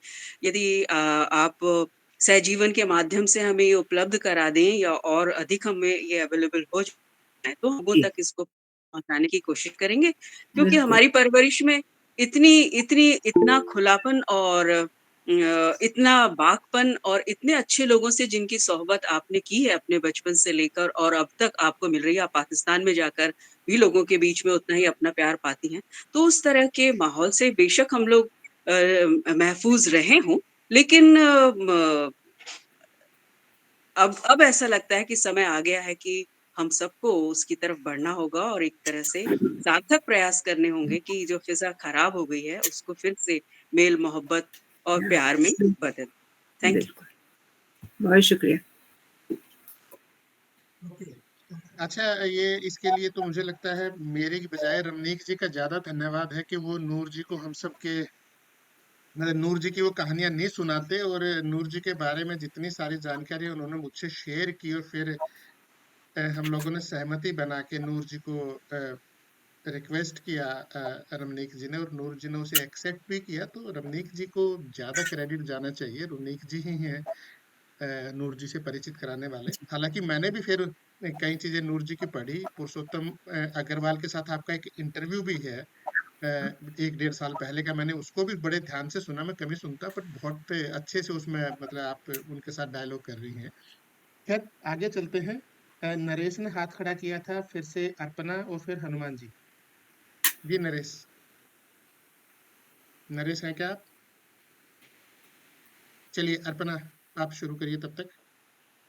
यदि आप सहजीवन के माध्यम से हमें ये उपलब्ध करा दें या और अधिक हमें ये अवेलेबल हो जाए तो हम जी, तक इसको पहुंचाने की कोशिश करेंगे, क्योंकि बिल्कुल। हमारी परवरिश में इतना खुलापन और इतना बाकपन और इतने अच्छे लोगों से जिनकी सोहबत आपने की है अपने बचपन से लेकर और अब तक आपको मिल रही है, आप पाकिस्तान में जाकर भी लोगों के बीच में उतना ही अपना प्यार पाती हैं। तो उस तरह के माहौल से बेशक हम लोग महफूज रहे हों, लेकिन अब ऐसा लगता है कि समय आ गया है कि हम सबको उसकी तरफ बढ़ना होगा और एक तरह से सार्थक प्रयास करने होंगे कि जो फिजा खराब हो गई है उसको फिर से मेल मोहब्बत और प्यार में बदल। Thank you. बिल्कुल, बहुत शुक्रिया। ओके। अच्छा, ये इसके लिए तो मुझे लगता है मेरे की बजाय रमनीक जी का ज्यादा धन्यवाद है कि वो नूर जी को हम सब के मतलब नूर जी की वो कहानियां नहीं सुनाते, और नूर जी के बारे में जितनी सारी जानकारी उन्होंने मुझसे शेयर की, और फिर हम लोगों ने सहमति बना के नूर जी को रिक्वेस्ट किया रमनीक जी ने, और नूर जी ने उसे एक्सेप्ट भी किया। तो रमनीक जी को ज्यादा क्रेडिट जाना चाहिए, रमनीक जी ही हैं नूर जी से परिचित कराने वाले। हालांकि मैंने भी फिर कई चीजें नूर जी की पढ़ी। पुरुषोत्तम अग्रवाल के साथ आपका एक इंटरव्यू भी है 1-1.5 साल पहले का, मैंने उसको भी बड़े ध्यान से सुना। मैं कभी सुनता पर बहुत अच्छे से उसमें मतलब आप उनके साथ डायलॉग कर रही हैं। खैर आगे चलते हैं। नरेश ने हाथ खड़ा किया था, फिर से अर्पणा और फिर हनुमान जी। जी नरेश, नरेश हैं क्या आप? चलिए अर्पणा आप शुरू करिए तब तक।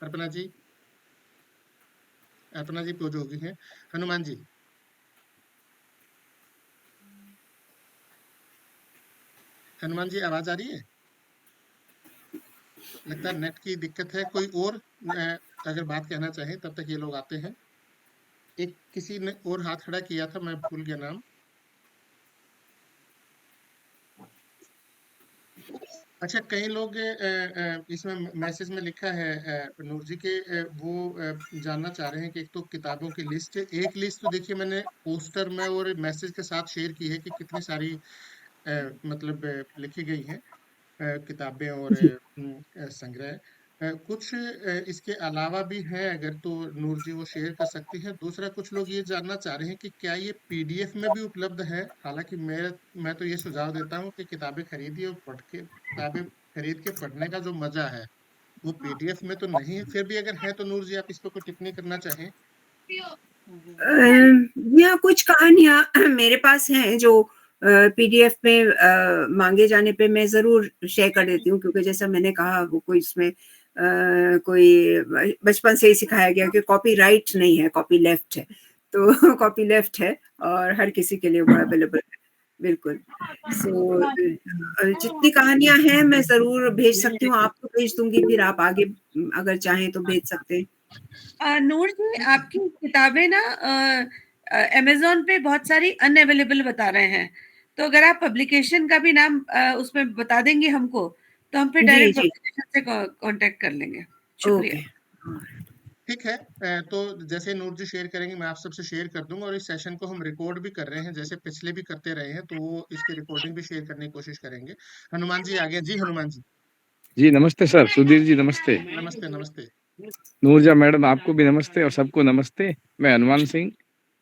अर्पणा जी, अर्पणा जी पोज हो गई हैं। हनुमान जी, हनुमान जी आवाज आ रही है? लगता है नेट की दिक्कत है। कोई और अगर बात कहना चाहे तब तक ये लोग आते हैं। एक किसी ने और हाथ खड़ा किया था, मैं भूल गया नाम। अच्छा, कई लोग इसमें मैसेज में लिखा है नूर जी के वो जानना चाह रहे हैं कि एक तो किताबों की लिस्ट, एक लिस्ट तो देखिए मैंने पोस्टर में और मैसेज के साथ शेयर की है कि कितनी सारी मतलब लिखी गई हैं किताबें और जी, संग्रह। कुछ इसके अलावा भी हैं, अगर तो नूर जी वो शेयर कर सकती हैं। दूसरा, कुछ लोग ये जानना चाह रहे हैं कि क्या ये पीडीएफ में भी उपलब्ध है। हालांकि मैं तो ये सुझाव देता हूँ कि किताबें खरीदिए और पढ़ के, किताबें खरीद के पढ़ने का जो मजा है वो पीडीएफ में तो नहीं है। फिर भी अगर है तो नूर जी आप इस पर कोई टिप्पणी करना चाहें। यहाँ कुछ कहानियाँ मेरे पास हैं जो पीडीएफ में मांगे जाने पे मैं ज़रूर शेयर कर देती हूँ, क्योंकि जैसा मैंने कहा वो कोई इसमें कोई बचपन से ही सिखाया गया कि कॉपीराइट नहीं है, कॉपी लेफ्ट है। तो कॉपी लेफ्ट है और हर किसी के लिए वो अवेलेबल है, बिल्कुल। सो जितनी कहानियाँ हैं मैं ज़रूर भेज सकती हूँ, आपको भेज दूँगी, फिर आप आगे अगर चाहें तो भेज सकते हैं। नूर जी, आपकी किताबें ना अमेज़न पे बहुत सारी अनअवेलेबल बता रहे हैं। तो अगर आप पब्लिकेशन का भी नाम उसमें बता देंगे हमको, तो हम फिर जी, डायरेक्ट जी, पब्लिकेशन से कांटेक्ट कर लेंगे। ओके। शुक्रिया। ठीक है, तो जैसे नूर जी शेयर करेंगे मैं आप सबसे शेयर कर दूंगा, और इस सेशन को हम रिकॉर्ड भी कर रहे हैं जैसे पिछले भी करते रहे हैं, तो वो इसकी रिकॉर्डिंग भी शेयर करने की कोशिश करेंगे। हनुमान जी आगे। जी हनुमान जी, जी नमस्ते सर, सुधीर जी नमस्ते। नमस्ते नमस्ते। नूरजा मैडम आपको भी नमस्ते और सबको नमस्ते। मैं हनुमान सिंह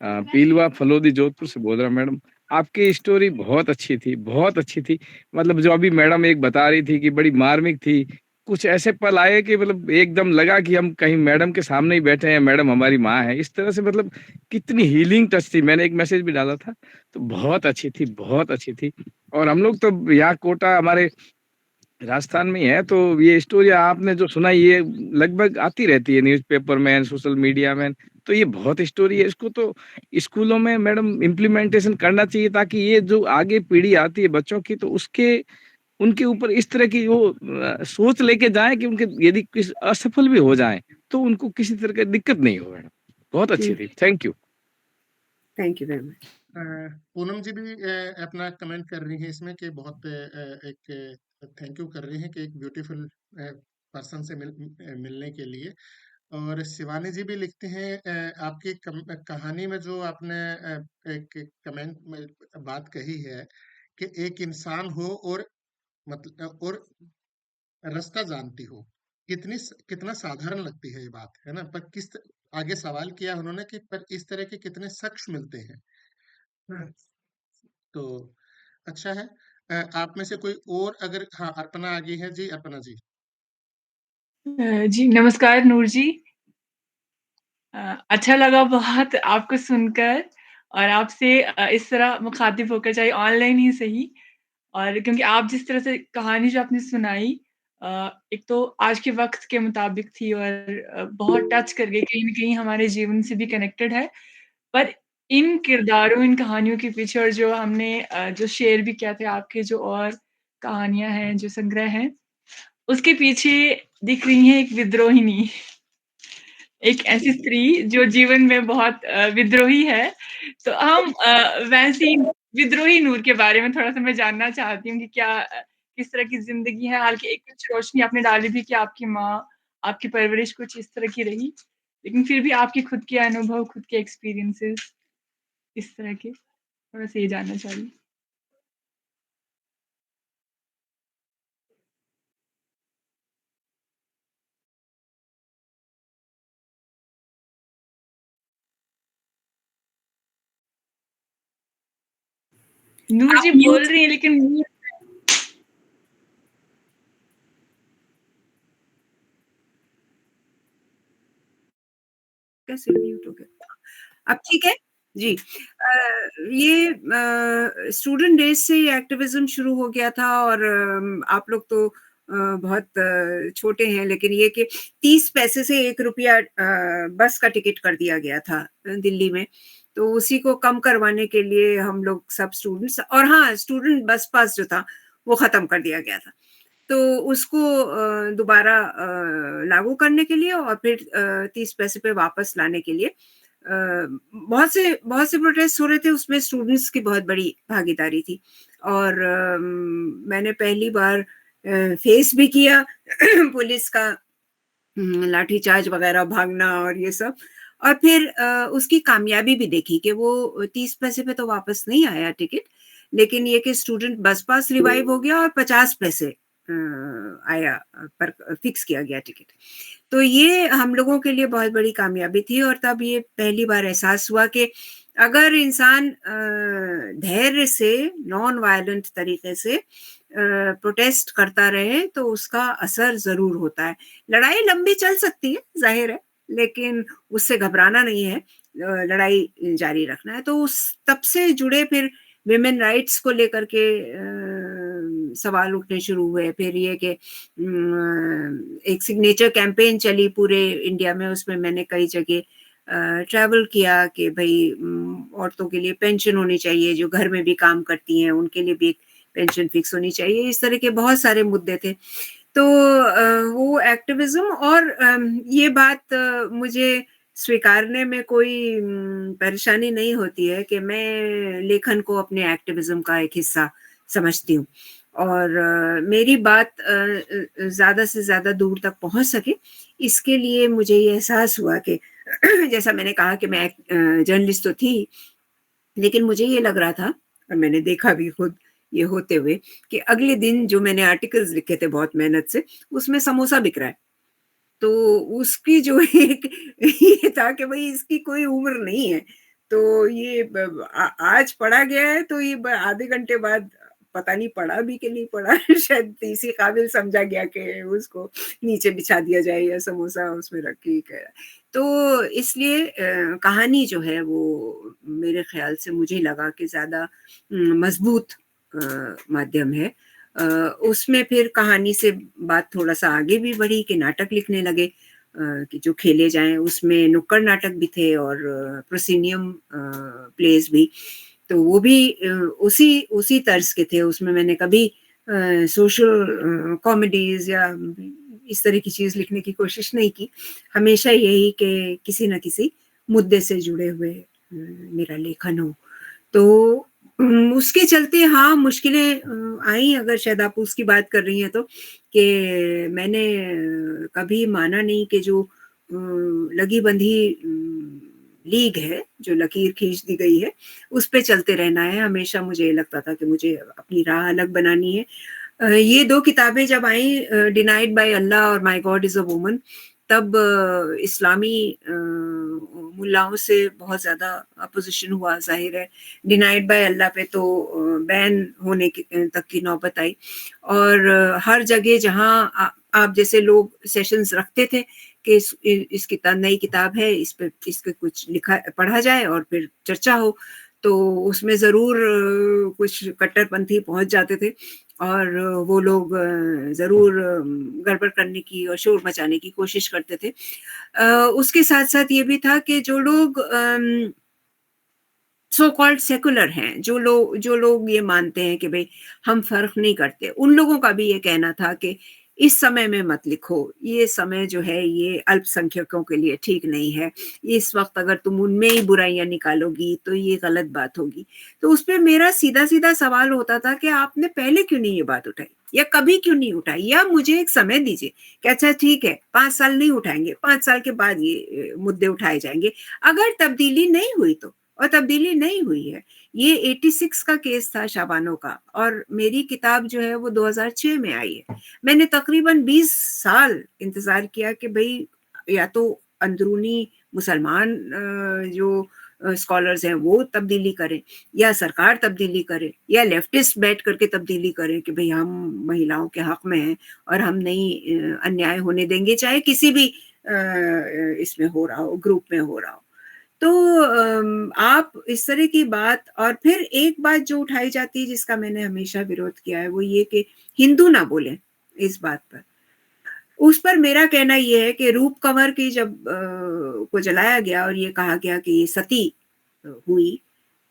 पीलवा फलोदी जोधपुर से बोल रहा हूँ। मैडम आपकी स्टोरी बहुत अच्छी थी, बहुत अच्छी थी। मतलब जो अभी मैडम एक बता रही थी कि बड़ी मार्मिक थी। कुछ ऐसे पल आए कि मतलब एकदम लगा कि हम कहीं मैडम के सामने ही बैठे हैं, मैडम हमारी माँ है। इस तरह से मतलब कितनी हीलिंग टच थी। मैंने एक मैसेज भी डाला था, तो बहुत अच्छी थी, बहुत अच्छी थी। और हम लोग तो यहाँ कोटा हमारे राजस्थान में ही है, तो ये स्टोरी आपने जो सुनाई ये लगभग आती रहती है न्यूज़पेपर में, सोशल मीडिया में। तो ये बहुत स्टोरी है, इसको तो स्कूलों में मैडम इम्प्लीमेंटेशन करना चाहिए ताकि ये जो आगे पीढ़ी आती है बच्चों की तो उसके उनके ऊपर इस तरह की वो सोच लेके जाएँ कि उनके यदि किस असफल भी हो जाएँ, तो उनको किसी तरह की दिक्कत नहीं हो मैडम। बहुत अच्छी थी। Thank you. Thank you very much. Poonam ji भी अपना कमेंट कर रही हैं इसमें कि बहुत एक थैंक यू कर रही हैं कि एक ब्यूटीफुल पर्सन से मिलने के लिए। और शिवानी जी भी लिखते हैं आपकी कहानी में जो आपने एक कमेंट में बात कही है कि एक इंसान हो और मतलब और रास्ता जानती हो, कितना साधारण लगती है ये बात, है ना? पर आगे सवाल किया उन्होंने कि पर इस तरह के कितने शख्स मिलते हैं। हम्म, तो अच्छा है। आप में से कोई और अगर, हाँ, अर्पणा आ गई है जी। अर्पणा जी। जी, नमस्कार नूर जी। अच्छा लगा बहुत आपको सुनकर और आपसे इस तरह मुखातिब होकर, चाहे ऑनलाइन ही सही। और क्योंकि आप जिस तरह से कहानी जो आपने सुनाई एक तो आज के वक़्त के मुताबिक थी और बहुत टच कर गई, कहीं न कहीं हमारे जीवन से भी कनेक्टेड है। पर इन किरदारों, इन कहानियों के पीछे और जो हमने जो शेयर भी किया था आपके जो और कहानियाँ हैं, जो संग्रह हैं, उसके पीछे दिख रही है एक विद्रोहिनी। एक ऐसी स्त्री जो जीवन में बहुत विद्रोही है। तो हम वैसी विद्रोही नूर के बारे में थोड़ा-सा मैं जानना चाहती हूँ कि क्या किस तरह की ज़िंदगी है? हालाँकि एक कुछ रोशनी आपने डाली भी कि आपकी माँ, आपकी परवरिश कुछ इस तरह की रही। लेकिन फिर भी आपके खुद के अनुभव, खुद के एक्सपीरियंसेस इस तरह के, थोड़ा-सा ये जानना चाहूँगी। नूर आप जी म्यूट बोल रही हैं लेकिन कैसे म्यूट हो गया? अब ठीक है? जी। ये स्टूडेंट डेज़ से ये एक्टिविज़्म शुरू हो गया था और आप लोग तो बहुत छोटे हैं लेकिन ये कि 30 पैसे से ₹1 बस का टिकट कर दिया गया था दिल्ली में। तो उसी को कम करवाने के लिए हम लोग सब स्टूडेंट्स और हाँ, स्टूडेंट बस पास जो था, वो ख़त्म कर दिया गया था। तो उसको दोबारा लागू करने के लिए और फिर 30 पैसे पे वापस लाने के लिए बहुत से प्रोटेस्ट हो रहे थे, उसमें स्टूडेंट्स की बहुत बड़ी भागीदारी थी और मैंने पहली बार फेस भी किया पुलिस का लाठीचार्ज वगैरह, भागना और ये सब और फिर उसकी कामयाबी भी देखी कि वो 30 पैसे पे तो वापस नहीं आया टिकट, लेकिन ये कि स्टूडेंट बस पास रिवाइव हो गया और 50 पैसे आया पर फिक्स किया गया टिकट। तो ये हम लोगों के लिए बहुत बड़ी कामयाबी थी और तब ये पहली बार एहसास हुआ कि अगर इंसान धैर्य से, नॉन वायलेंट तरीके से प्रोटेस्ट करता रहे तो उसका असर ज़रूर होता है। लड़ाई लंबी चल सकती है, ज़ाहिर है, लेकिन उससे घबराना नहीं है, लड़ाई जारी रखना है। तो उस तब से जुड़े फिर विमेन राइट्स को लेकर के सवाल उठने शुरू हुए। फिर ये कि एक सिग्नेचर कैंपेन चली पूरे इंडिया में, उसमें मैंने कई जगह ट्रैवल किया कि भई औरतों के लिए पेंशन होनी चाहिए, जो घर में भी काम करती हैं, उनके लिए भी एक पेंशन फिक्स होनी चाहिए। इस तरह के बहुत सारे मुद्दे थे। तो वो एक्टिविज़्म और ये बात मुझे स्वीकारने में कोई परेशानी नहीं होती है कि मैं लेखन को अपने एक्टिविज़्म का एक हिस्सा समझती हूँ और मेरी बात ज़्यादा से ज़्यादा दूर तक पहुँच सके, इसके लिए मुझे ये एहसास हुआ कि जैसा मैंने कहा कि मैं जर्नलिस्ट तो थी, लेकिन मुझे ये लग रहा था और मैंने देखा भी खुद ये होते हुए कि अगले दिन जो मैंने आर्टिकल्स लिखे थे बहुत मेहनत से, उसमें समोसा बिक रहा है। तो उसकी जो एक ये था कि भई इसकी कोई उम्र नहीं है। तो ये आज पढ़ा गया है तो ये आधे घंटे बाद पता नहीं पढ़ा भी कि नहीं पढ़ा शायद इसी काबिल समझा गया कि उसको नीचे बिछा दिया जाए या समोसा उसमें रख के तो इसलिए कहानी जो है वो मेरे ख़्याल से मुझे लगा कि ज़्यादा मज़बूत माध्यम है। उसमें फिर कहानी से बात थोड़ा-सा आगे भी बढ़ी कि नाटक लिखने लगे। कि जो खेले जाएँ, उसमें नुक्कड़ नाटक भी थे और प्रोसिनियम प्लेज़ भी। तो वो भी उसी तर्ज के थे। उसमें मैंने कभी सोशल कॉमेडीज़ या इस तरह की चीज़ लिखने की कोशिश नहीं की। हमेशा यही कि किसी न किसी मुद्दे से जुड़े हुए मेरा लेखन हो। तो उसके चलते हाँ, मुश्किलें आई, अगर शायद आप उसकी बात कर रही हैं तो, कि मैंने कभी माना नहीं कि जो लगी-बंधी लीग है, जो लकीर खींच दी गई है, उस पे चलते रहना है। हमेशा मुझे ये लगता था कि मुझे अपनी राह अलग बनानी है। ये 2 किताबें जब आईं, डिनाइड बाय अल्लाह और my God is a woman, तब इस्लामी मुल्लाओं से बहुत ज़्यादा अपोज़िशन हुआ, ज़ाहिर है। डिनाइड बाय अल्लाह पे तो बैन होने की तक की नौबत आई और हर जगह जहाँ आप जैसे लोग सेशंस रखते थे कि इस किताब, नई किताब है, इस पे कुछ लिखा पढ़ा जाए और फिर चर्चा हो, तो उसमें ज़रूर कुछ कट्टरपंथी पहुँच जाते थे और वो लोग ज़रूर गड़बड़ करने की और शोर मचाने की कोशिश करते थे। उसके साथ-साथ ये भी था कि जो लोग सो कॉल्ड सेकुलर हैं, जो लोग ये मानते हैं कि भई हम फ़र्क नहीं करते, उन लोगों का भी ये कहना था कि इस समय में मत लिखो, ये समय जो है ये अल्पसंख्यकों के लिए ठीक नहीं है। इस वक़्त अगर तुम उनमें ही बुराइयाँ निकालोगी तो ये गलत बात होगी। तो उसपे मेरा सीधा-सीधा सवाल होता था कि आपने पहले क्यों नहीं ये बात उठाई? या कभी क्यों नहीं उठाई? या मुझे एक समय दीजिए कि अच्छा ठीक है, 5 साल नहीं उठाएँगे, 5 साल के बाद ये मुद्दे उठाए जाएँगे। अगर तब्दीली नहीं हुई तो, और तब्दीली नहीं हुई है। ये 86 का केस था शाबानो का और मेरी किताब जो है वो 2006 में आई है। मैंने तकरीबन 20 साल इंतज़ार किया कि भई या तो अंदरूनी मुसलमान जो स्कॉलर्स हैं वो तब्दीली करें या सरकार तब्दीली करे या लेफ्टिस्ट बैठ करके तब्दीली करें कि भई हम महिलाओं के हक में हैं और हम नहीं अन्याय होने देंगे, चाहे किसी भी इसमें हो रहा हो, ग्रुप में हो रहा हो। तो आप इस तरह की बात, और फिर एक बात जो उठाई जाती है जिसका मैंने हमेशा विरोध किया है वो ये कि हिंदू ना बोलें इस बात पर। उस पर मेरा कहना ये है कि रूप कंवर की जब को जलाया गया और ये कहा गया कि ये सती हुई,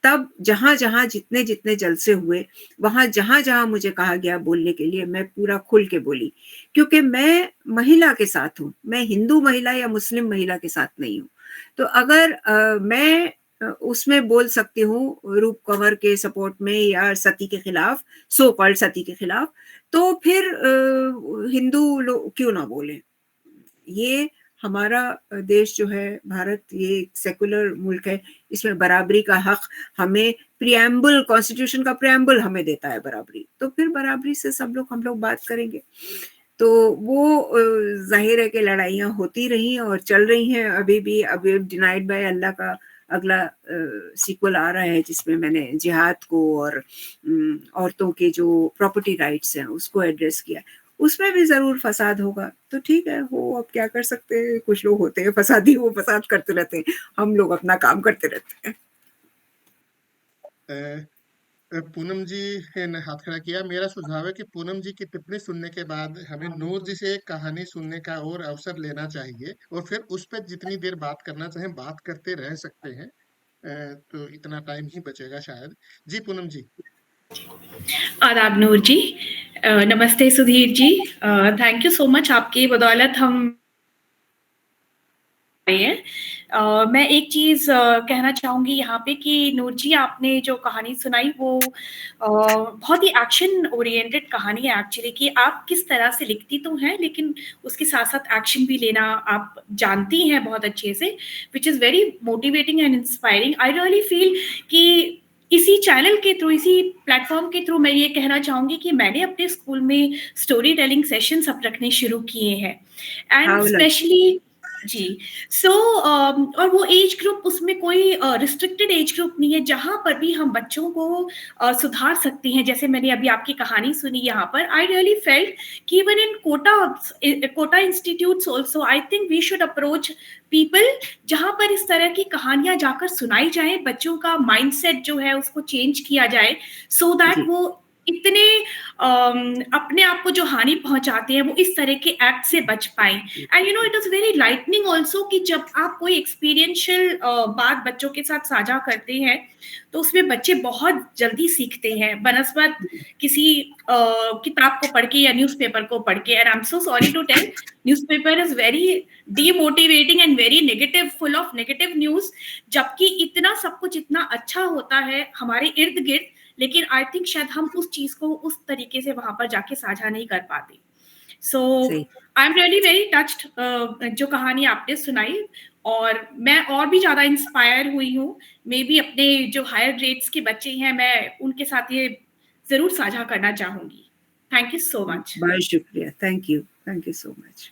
तब जहाँ-जहाँ जितने-जितने जलसे हुए, वहाँ जहाँ-जहाँ मुझे कहा गया बोलने के लिए, मैं पूरा खुल के बोली। क्योंकि मैं महिला के साथ हूँ, मैं हिंदू महिला या मुस्लिम महिला के साथ नहीं हूँ। तो अगर मैं उसमें बोल सकती हूँ रूप कंवर के सपोर्ट में या सती के खिलाफ, सो कॉल्ड सती के खिलाफ, तो फिर हिंदू लोग क्यों ना बोलें? ये हमारा देश जो है भारत, ये एक सेकुलर मुल्क है, इसमें बराबरी का हक हमें प्रिएम्बल, कॉन्स्टिट्यूशन का प्रिएम्बल हमें देता है बराबरी, तो फिर बराबरी से हम लोग बात करेंगे। तो वो ज़ाहिर है कि लड़ाइयाँ होती रही और चल रही हैं अभी भी। अभी डिनाइड बाय अल्लाह का अगला सीक्वल आ रहा है जिसमें मैंने जिहाद को और औरतों के जो प्रॉपर्टी राइट्स हैं उसको एड्रेस किया। उसमें भी ज़रूर फ़साद होगा, तो ठीक है, हो, अब क्या कर सकते हैं, कुछ लोग होते हैं फ़सादी, वो फ़साद करते रहते हैं, हम लोग अपना काम करते रहते हैं। पूनम जी ने हाथ खड़ा किया। मेरा सुझाव है कि पूनम जी की टिप्पणी सुनने के बाद हमें नूर जी से एक कहानी सुनने का और अवसर लेना चाहिए और फिर उस पर जितनी देर बात करना चाहें बात करते रह सकते हैं। तो इतना टाइम ही बचेगा शायद। जी पूनम जी। आदाब नूर जी, नमस्ते Sudhir ji, thank you so much, आपकी बदौलत हम हैं। मैं एक चीज़ कहना चाहूँगी यहाँ पे कि नूर जी, आपने जो कहानी सुनाई वो बहुत ही एक्शन ओरिएंटेड कहानी है एक्चुअली, कि आप किस तरह से लिखती तो हैं लेकिन उसके साथ-साथ एक्शन भी लेना आप जानती हैं बहुत अच्छे से, which is very motivating and inspiring. I really feel कि इसी चैनल के थ्रू, इसी प्लेटफ़ॉर्म के थ्रू मैं ये कहना चाहूँगी कि मैंने अपने स्कूल में स्टोरी टेलिंग सेशंस अब रखने शुरू किए हैं एंड हाउ लक स्पेशली जी। सो और वो एज ग्रुप, उसमें कोई रिस्ट्रिक्टेड एज ग्रुप नहीं है, जहाँ पर भी हम बच्चों को सुधार सकते हैं। जैसे मैंने अभी आपकी कहानी सुनी यहाँ पर, आई रियली फेल्ट कि even in Kota institutes also I think we should approach people, जहाँ पर इस तरह की कहानियाँ जाकर सुनाई जाएँ, बच्चों का माइंडसेट जो है उसको चेंज किया जाए, सो दैट जी। वो इतने अपने आप को जो हानि पहुंचाते हैं वो इस तरह के एक्ट से बच पाए। And you know it is very lightning also कि जब आप कोई एक्सपीरियंशियल बात बच्चों के साथ साझा करते हैं तो उसमें बच्चे बहुत जल्दी सीखते हैं बनस्बत किसी किताब को पढ़ के या न्यूज़पेपर को पढ़ के। And I am so sorry to tell, newspaper is very demotivating and very negative, full of negative news, जबकि इतना सब कुछ इतना अच्छा होता है हमारे इर्द गिर्द, लेकिन आई थिंक शायद हम उस चीज को उस तरीके से वहां पर जाके साझा नहीं कर पाते। So I am really very touched जो कहानी आपने सुनाई, और मैं और भी ज्यादा इंस्पायर हुई हूँ। मे बी अपने जो हायर ग्रेड्स के बच्चे हैं मैं उनके साथ ये जरूर साझा करना चाहूंगी। Thank you so much. बहुत शुक्रिया, थैंक यू सो मच।